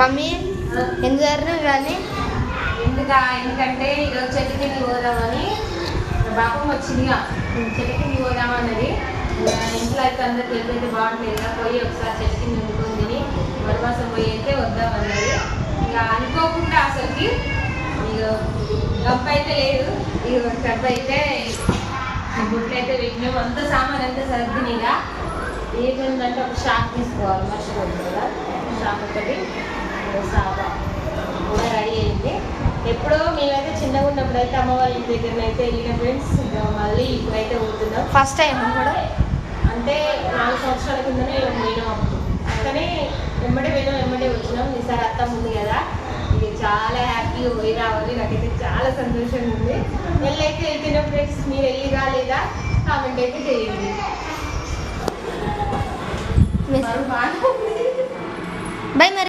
Mummy ఎందుకు కానీ ఎందుకంటే ఈరోజు చెట్టు కింద పోదామని బాపం వచ్చిందిగా చెట్టు కింద పోదామన్నది. ఇంట్లో అయితే అందరికి వెళ్తే బాగుంటుంది, పోయి ఒకసారి చెట్టు కింద వండుకొని తిని వనవాసం పోయి అయితే వద్దామన్నది. ఇక అనుకోకుండా అసలుకి ఇక గంప అయితే లేదు, ఇక గంప అయితే గుడ్లు అయితే పెట్టినాము. అంత సామాన్ అంతా సర్దినిగా ఏముందంటే ఒక షాప్ తీసుకోవాలి, మర్చిపోతుంది కదా. షాప్ ఒకటి సాబా కూడా రెడీ అయింది. ఎప్పుడో మేమైతే చిన్నగా ఉన్నప్పుడు అయితే అమ్మ వాళ్ళ ఇంటి దగ్గర అయితే వెళ్ళిన ఫ్రెండ్స్, మళ్ళీ ఇప్పుడైతే పోతున్నాం. ఫస్ట్ టైం కూడా అంటే 4 సంవత్సరాల కిందనే పోయినాం అప్పుడు. కానీ వెంబడే వచ్చినాం. ఈసారి అత్త ఉంది కదా, ఇది చాలా హ్యాపీగా పోయి రావాలి. నాకైతే చాలా సంతోషంగా ఉంది. వెళ్ళైతే వెళ్తున్నాం ఫ్రెండ్స్. మీరు వెళ్ళి రాలేదా కామెంట్ అయితే చేయండి. బాయ్ మరి.